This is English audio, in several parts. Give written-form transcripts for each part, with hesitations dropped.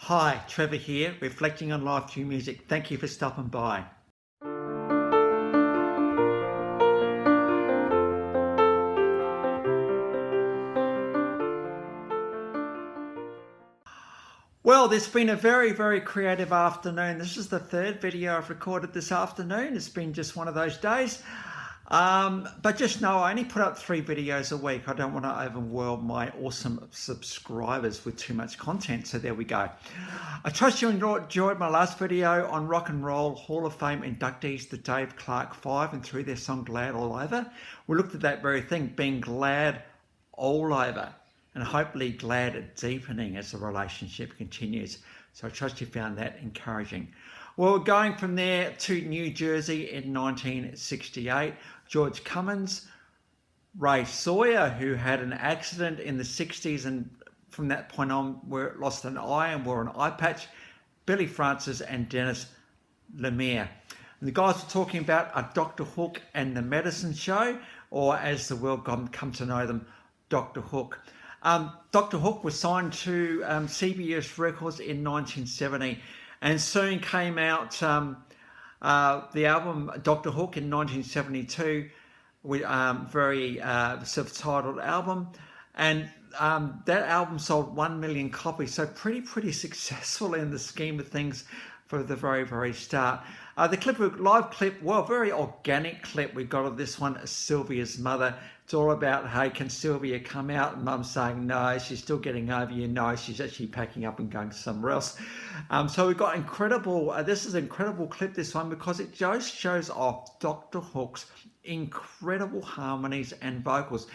Hi, Trevor here, reflecting on life through music. Thank you for stopping by. Well, it's been a very creative afternoon. This is the third video I've recorded this afternoon. It's been just one of those days. But just know I only put up 3 videos a week. I don't want to overwhelm my awesome subscribers with too much content. So there we go. I trust you enjoyed my last video on Rock and Roll Hall of Fame inductees, the Dave Clark 5, and through their song Glad All Over. We looked at that very thing, being glad all over, and hopefully glad at deepening as the relationship continues. So I trust you found that encouraging. Well, going from there to New Jersey in 1968, George Cummins, Ray Sawyer, who had an accident in the 60s and from that point on lost an eye and wore an eye patch, Billy Francis and Dennis Lemire. And the guys were talking about a Dr. Hook and the Medicine Show, or as the world come to know them, Dr. Hook. Dr. Hook was signed to CBS Records in 1970 and soon came out the album Dr. Hook in 1972, with very self-titled album, and that album sold 1 million copies, so pretty successful in the scheme of things for the very start. The live clip, well, very organic clip we got of this one, Sylvia's mother. It's all about, hey, can Sylvia come out? And Mum's saying no, she's still getting over you. No, she's actually packing up and going somewhere else. So we've got incredible, this is an incredible clip, this one, because it just shows off Dr. Hook's incredible harmonies and vocals.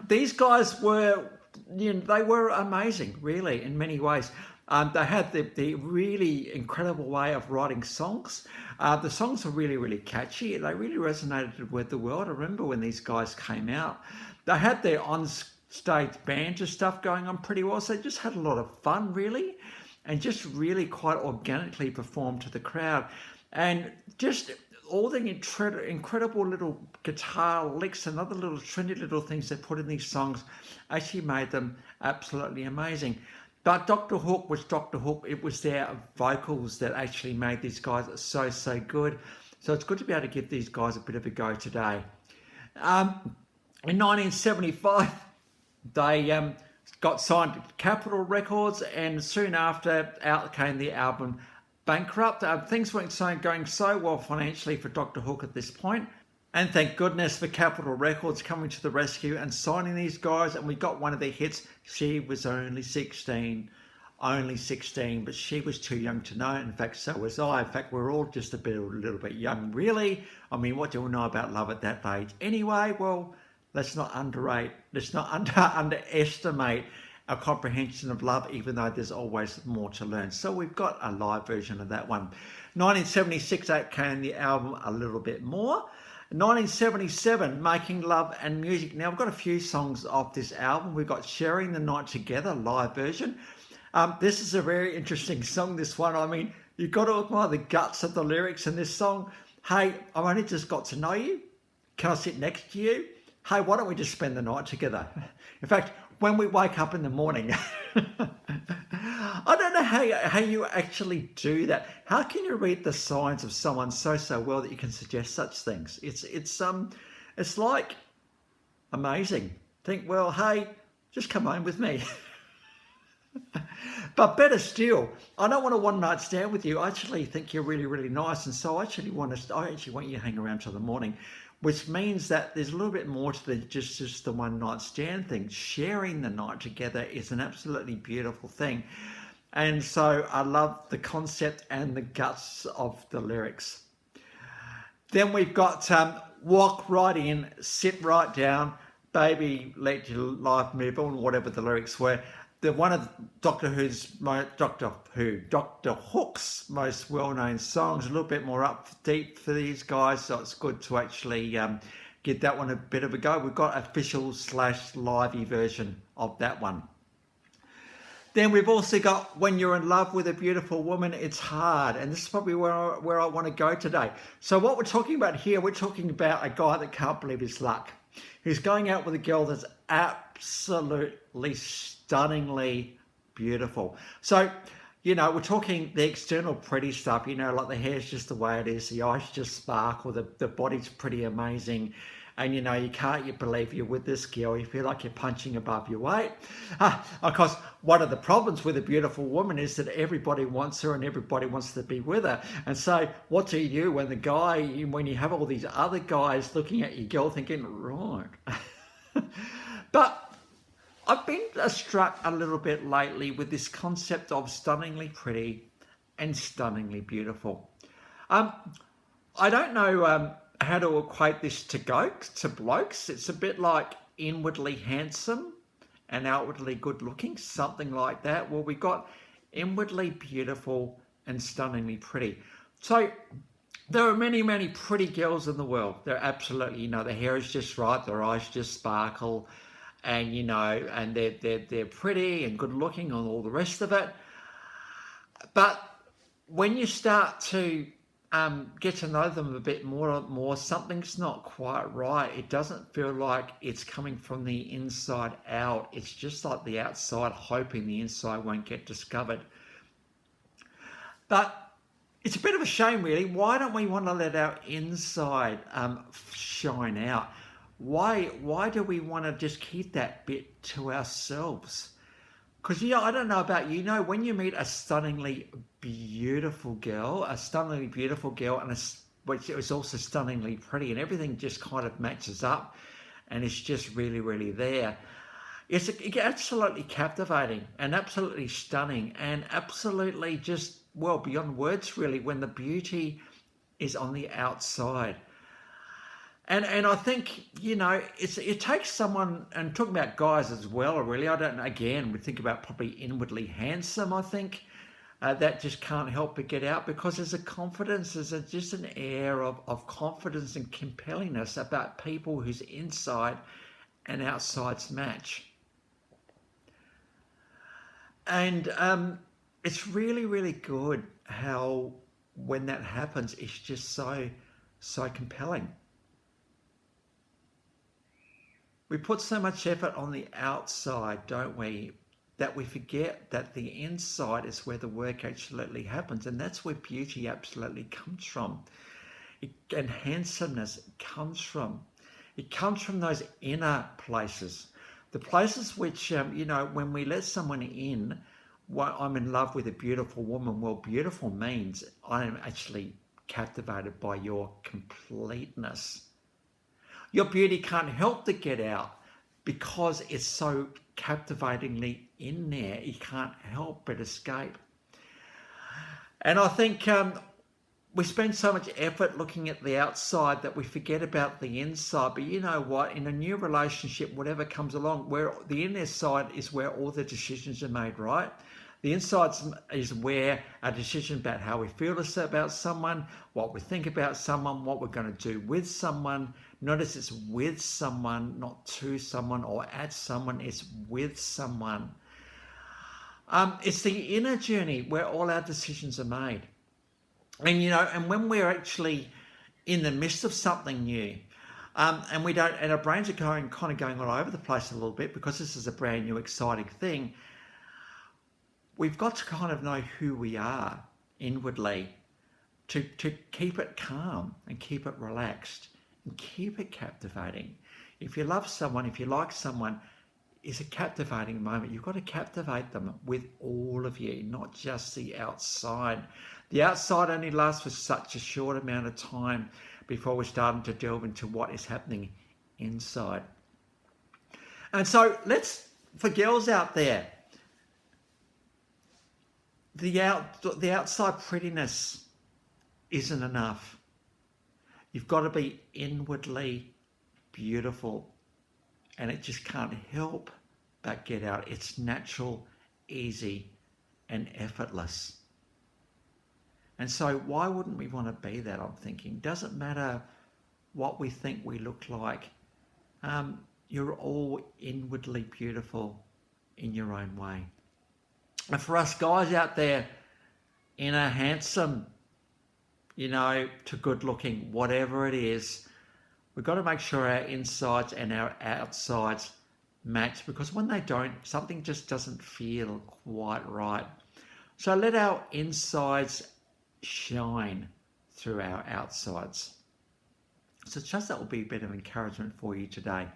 These guys were, they were amazing, really, in many ways. They had the really incredible way of writing songs. The songs were really catchy. They really resonated with the world. I remember when these guys came out. They had their on-stage banter stuff going on pretty well. So they just had a lot of fun, really, and just really quite organically performed to the crowd. And just all the incredible little guitar licks and other little trendy little things they put in these songs actually made them absolutely amazing. But Dr. Hook was Dr. Hook. It was their vocals that actually made these guys so good. So it's good to be able to give these guys a bit of a go today. In 1975, they got signed to Capitol Records, and soon after, out came the album Bankrupt. Things weren't going so well financially for Dr. Hook at this point. And thank goodness for Capitol Records coming to the rescue and signing these guys. And we got one of their hits. She was only 16, but she was too young to know. In fact, so was I. In fact, we're all just a little bit young, really. I mean, what do we know about love at that age? Anyway, well, let's not underestimate our comprehension of love, even though there's always more to learn. So we've got a live version of that one. 1976, out came the album A Little Bit More. 1977, Making Love and Music. Now, we've got a few songs off this album. We've got Sharing the Night Together, live version. This is a very interesting song, this one. I mean, you've got to admire the guts of the lyrics in this song. Hey, I've only just got to know you. Can I sit next to you? Hey, why don't we just spend the night together? In fact, when we wake up in the morning, I don't know how you actually do that. How can you read the signs of someone so well that you can suggest such things? It's like amazing. Think, well, hey, just come home with me. But better still, I don't want a one-night stand with you. I actually think you're really nice, and so I actually want you to hang around till the morning, which means that there's a little bit more to than just the one-night stand thing. Sharing the night together is an absolutely beautiful thing. And so I love the concept and the guts of the lyrics. Then we've got Walk Right In, Sit Right Down, Baby, Let Your Life Move On, whatever the lyrics were. One of Doctor Hook's most well-known songs, a little bit more up deep for these guys, so it's good to actually give that one a bit of a go. We've got official/livey version of that one. Then we've also got When You're in Love with a Beautiful Woman, It's Hard. And this is probably where I want to go today. So what we're talking about here, we're talking about a guy that can't believe his luck. He's going out with a girl that's absolutely stunningly beautiful. So you know, we're talking the external pretty stuff, you know, like the hair's just the way it is, the eyes just sparkle, the body's pretty amazing. And, you know, you can't yet believe you're with this girl. You feel like you're punching above your weight. Of course, one of the problems with a beautiful woman is that everybody wants her and everybody wants to be with her. And so what do you do when when you have all these other guys looking at your girl thinking, right. But I've been struck a little bit lately with this concept of stunningly pretty and stunningly beautiful. I don't know how to equate this to blokes. It's a bit like inwardly handsome and outwardly good looking, something like that. Well, we got inwardly beautiful and stunningly pretty. So there are many, many pretty girls in the world. They're absolutely, you know, their hair is just right, their eyes just sparkle, and, you know, and they're pretty and good looking and all the rest of it. But when you start to get to know them a bit more, something's not quite right. It doesn't feel like it's coming from the inside out. It's just like the outside, hoping the inside won't get discovered. But it's a bit of a shame, really. Why don't we want to let our inside shine out? Why do we want to just keep that bit to ourselves? Because, yeah, I don't know about you, you know, when you meet a stunningly beautiful girl, and which is also stunningly pretty, and everything just kind of matches up, and it's just really, really there. It's absolutely captivating and absolutely stunning and absolutely just, well, beyond words, really, when the beauty is on the outside. And I think, you know, it takes someone, and talking about guys as well, really, I don't know, again, we think about probably inwardly handsome, I think, that just can't help but get out, because there's a confidence, just an air of confidence and compellingness about people whose inside and outsides match. And it's really, really good how when that happens, it's just so compelling. We put so much effort on the outside, don't we, that we forget that the inside is where the work absolutely happens, and that's where beauty absolutely comes from. And handsomeness comes from. It comes from those inner places, the places which, you know, when we let someone in, well, I'm in love with a beautiful woman. Well, beautiful means I am actually captivated by your completeness. Your beauty can't help to get out because it's so captivatingly in there. You can't help but escape. And I think we spend so much effort looking at the outside that we forget about the inside. But you know what? In a new relationship, whatever comes along, where the inner side is where all the decisions are made, right? The inside is where a decision about how we feel about someone, what we think about someone, what we're going to do with someone. Notice it's with someone, not to someone or at someone, it's with someone. It's the inner journey where all our decisions are made. And, you know, and when we're actually in the midst of something new, and we don't, and our brains are kind of going all over the place a little bit because this is a brand new, exciting thing, we've got to kind of know who we are inwardly to keep it calm and keep it relaxed and keep it captivating. If you love someone, if you like someone, it's a captivating moment. You've got to captivate them with all of you, not just the outside. The outside only lasts for such a short amount of time before we're starting to delve into what is happening inside. And so for girls out there, the outside prettiness isn't enough. You've got to be inwardly beautiful, and it just can't help but get out. It's natural, easy, and effortless. And so why wouldn't we want to be that, I'm thinking? Doesn't matter what we think we look like. You're all inwardly beautiful in your own way. And for us guys out there, inner handsome, you know, to good looking, whatever it is, we've got to make sure our insides and our outsides match, because when they don't, something just doesn't feel quite right. So let our insides shine through our outsides. So just that will be a bit of encouragement for you today.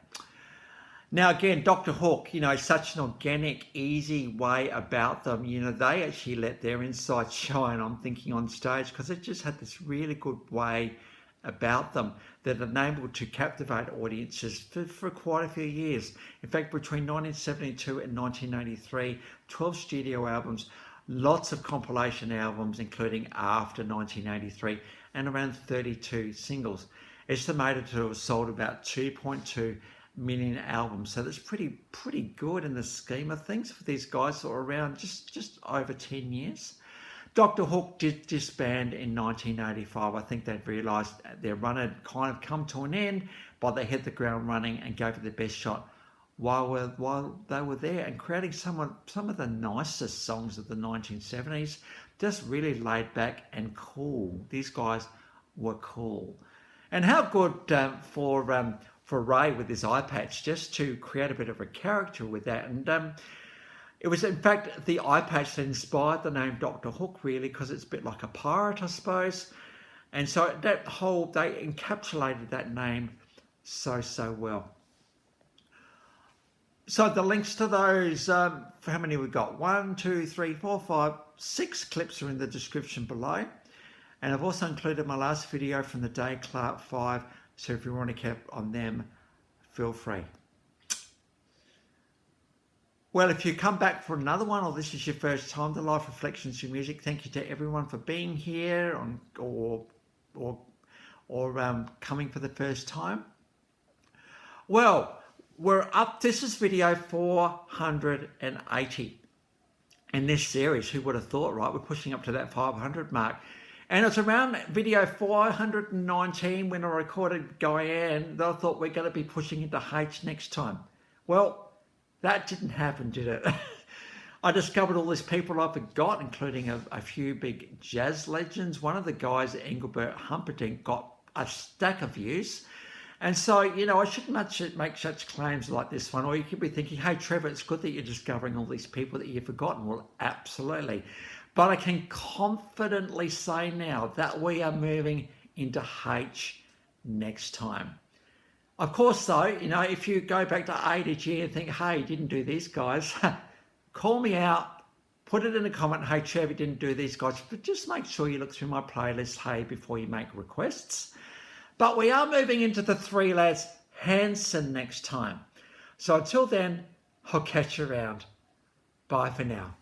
Now again, Dr. Hook, such an organic, easy way about them. They actually let their insides shine, I'm thinking, on stage, because they just had this really good way about them that enabled to captivate audiences for quite a few years. In fact, between 1972 and 1983, 12 studio albums, lots of compilation albums, including after 1983, and around 32 singles. Estimated to have sold about 2.2 million albums. So that's pretty good in the scheme of things for these guys that were around just over 10 years. Dr. Hook did disband in 1985. I think they'd realised their run had kind of come to an end, but they hit the ground running and gave it their best shot while they were there, and creating some of the nicest songs of the 1970s, just really laid back and cool. These guys were cool. And how good for Ray with his eye patch, just to create a bit of a character with that. And it was, in fact, the eye patch that inspired the name Dr. Hook, really, because it's a bit like a pirate, I suppose. And so they encapsulated that name so well. So the links to those, for how many we've got? 1, 2, 3, 4, 5, 6 clips are in the description below. And I've also included my last video from the day, Clark 5. So if you want to keep on them, feel free. Well, if you come back for another one, or this is your first time to Life Reflections Through Music, thank you to everyone for being here or coming for the first time. Well, we're up. This is video 480 in this series. Who would have thought, right? We're pushing up to that 500 mark. And it's around video 419 when I recorded Guyane that I thought we're going to be pushing into H next time. Well, that didn't happen, did it? I discovered all these people I forgot, including a few big jazz legends. One of the guys, Engelbert Humperdinck, got a stack of views. And so, I shouldn't make such claims like this one. Or you could be thinking, hey, Trevor, it's good that you're discovering all these people that you've forgotten. Well, absolutely. But I can confidently say now that we are moving into H next time. Of course, though, if you go back to A each year and think, hey, you didn't do these guys, call me out, put it in a comment, hey, Trevor, didn't do these guys, but just make sure you look through my playlist, hey, before you make requests. But we are moving into the three lads Hanson next time. So until then, I'll catch you around. Bye for now.